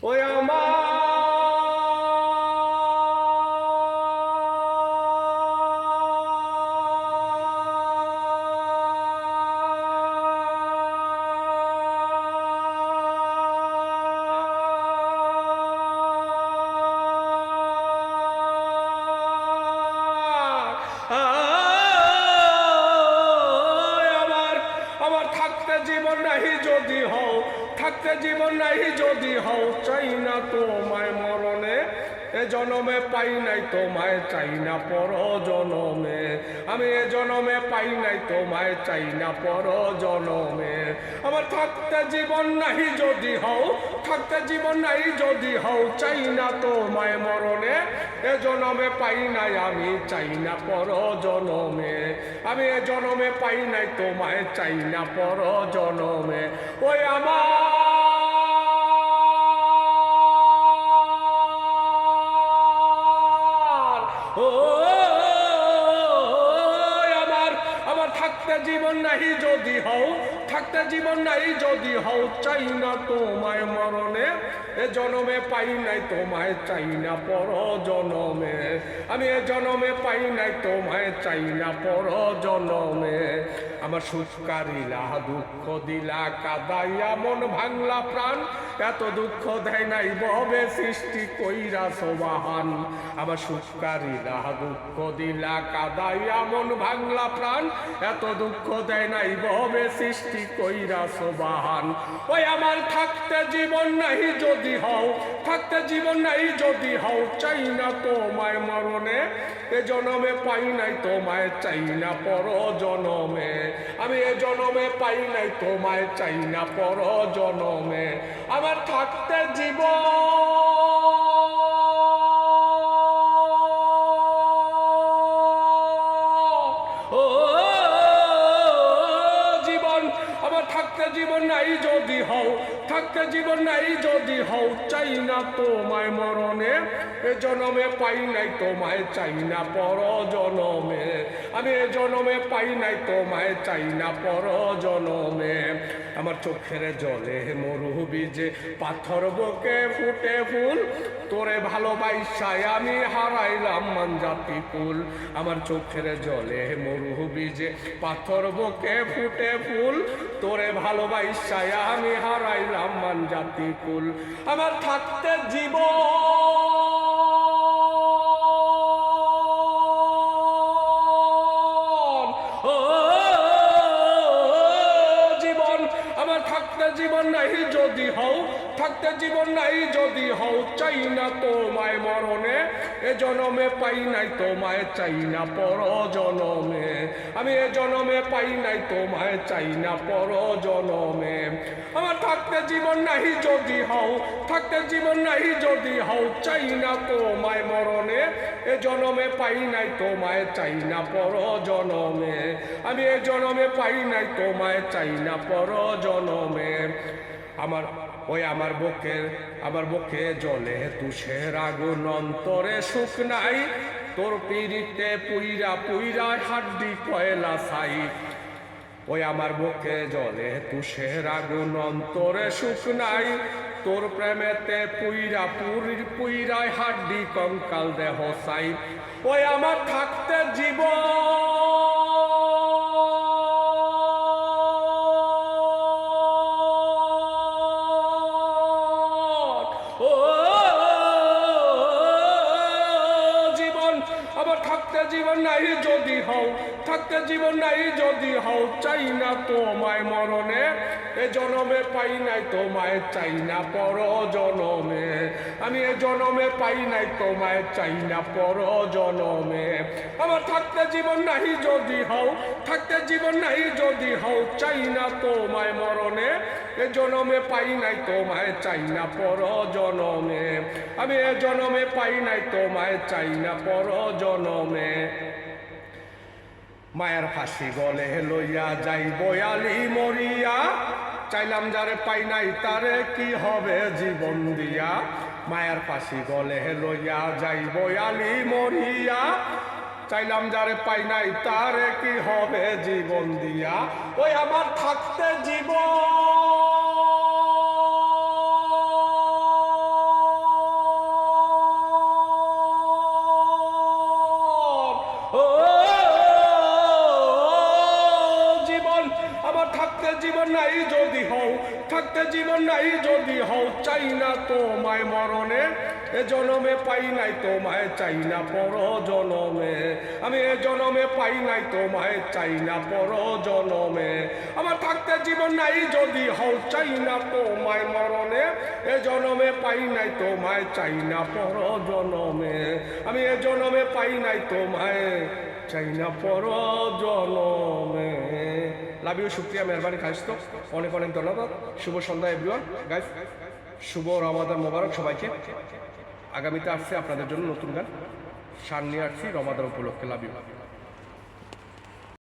ওই আমার থাকতে জীবন নাহি যদি হও, থাকতে জীবন নাহি যদি হও, চাই না তোমায় মরণে, এ জনমে পাই নাই তোমায়, চাই না পর জনমে। আমি এ জনমে পাই নাই তোমায়, চাই না পর জনমে। আমার থাকতে জীবন নাহি যদি হও, থাকতে জীবন নাহি যদি হও, চাই না তোমায় মরণে, এ জনমে পাই নাই আমি, চাই না পর জনমে। আমি এ জনমে পাই নাই তোমায়, চাই না পর জনমে। ওই আমার আমার থাকতে জীবন নাহি যদি হও, থাকতে জীবন নাহি যদি হও, চাই না তোমায় মরণে, এ জনমে পাই নাই তোমায়, চাই না পর জনমে। আমি এ জনমে পাই নাই তোমায়, চাই না পর জনমে। আমার সুখকারিলা দুঃখ দিলা কাদাইয়া, মন ভাঙলা প্রাণ, এত দুঃখ দেয় নাই ববে সৃষ্টি কইরা সোবাহান। আমার সুখকারিলা দুঃখ দিলা কাদাইয়া, মন ভাঙলা প্রাণ, এত দুঃখ দেয় নাই ববে সৃষ্টি কইরা সোবাহান। ওই আমার থাকতে জীবন নাহি যদি হও, থাকতে জীবন নাহি যদি হও, চাই না তোমায় মরণে, এ জনমে পাই নাই তোমায়, চাই না পর জনমে। আমি এ জনমে পাই নাই তোমায়, চাই না পর জনমে। আমার থাকতে জীবন থাকতে জীবন নাই যদি হও, থাকতে জীবন নাই যদি হও, চাই না তোমায় মরণে, এ জনমে পাই নাই তোমায়, চাই না পর জনমে। আমি এ জনমে পাই নাই তোমায়, চাই না পর জনমে। আমার চোখের জলে মরু বীজে, পাথর বুকে ফুটে ফুল, তোরে ভালোবাসায় আমি হারাইলাম মানজাতি কুল। আমার চোখের জলে মরু বীজে, পাথর বুকে ফুটে ফুল, তোরে ভালোবাসায় আমি হারাইলাম মানজাতি কুল। আমার থাকতে জীবন থাকতে জীবন নাহি যদি হও, থাকতে জীবন নাহি যদি হও, চাই না তোমায় মরণে, এ জনমে পাই নাই তোমায়, চাই না পর জনমে। আমি এ জনমে পাই নাই তোমায়, চাই না পর জনমে। আমার থাকতে জীবন নাহি যদি হও, থাকতে জীবন নাহি যদি হও, চাই না তোমায় মরণে, এ জনমে পাই নাই তোমায়, চাই না পর জনমে। আমি এ জনমে পাই নাই তোমায়, চাই না পর জনমে। আমার ওই আমার বুকে জলে তুষের আগুন, অন্তরে সুখ নাই, তোর পিড়িতে পুইরা পুইরা হাড্ডি কয়লা ছাই। ওই আমার বুকে জলে তুষের আগুন, অন্তরে সুখ নাই, তোর প্রেমেতে পুইরা পুইরায় হাড্ডি কঙ্কাল দেহ ছাই। ওই আমার থাকতে জীবন থাকতে জীবন নাই যদি হও, থাকতে জীবন নাই যদি হও, চাই না তোমায় মরণে, এ জনমে পাই নাই তোমায়, চাই না পর জনমে। আমি এ জনমে পাই নাই তোমায়, চাই না পর জনমে। আমার থাকতে জীবন নাই যদি হও, থাকতে জীবন নাই যদি হও, চাই না তোমায় মরণে, এ জনমে পাই নাই তোমায়, চাই না পর জনমে। আমি এ জনমে পাই নাই তোমায়, চাই না পর জনমে। মায়ের ফাঁসি গলে লইয়া যাই বয়ালি মরিয়া, চাইলাম যারে পাই নাই তারে কি হবে জীবন দিয়া। মায়ের ফাঁসি গলে লইয়া যাই বয়ালি মরিয়া, চাইলাম যারে পাই নাই তারে কি হবে জীবন দিয়া। ওই আমার থাকতে জীবন থাকতে জীবন নাই যদি হও চাই না তোমায় মরণে এ জনমে পাই নাই তোমায় চাই না পর জনমে আমি এ জনমে পাই নাই তোমায় চাই না পর জনমে আমার থাকতে জীবন নাই যদি হও চাই না তোমায় মরণে এ জনমে পাই নাই তোমায় চাই না পর জনমে আমি এ জনমে পাই নাই তোমায় চাই না পর জনমে। লাভ ইউ, শুক্রিয়া, মেহরবানি, খাইস্তো, অনেক অনেক ধন্যবাদ। শুভ সন্ধ্যা এভরিওয়ান, গাইস, শুভ রমাদান মোবারক সবাইকে। আগামীতে আসছে আপনাদের জন্য নতুন গান, শান নিয়ে আসছি রমাদান উপলক্ষে। Love you.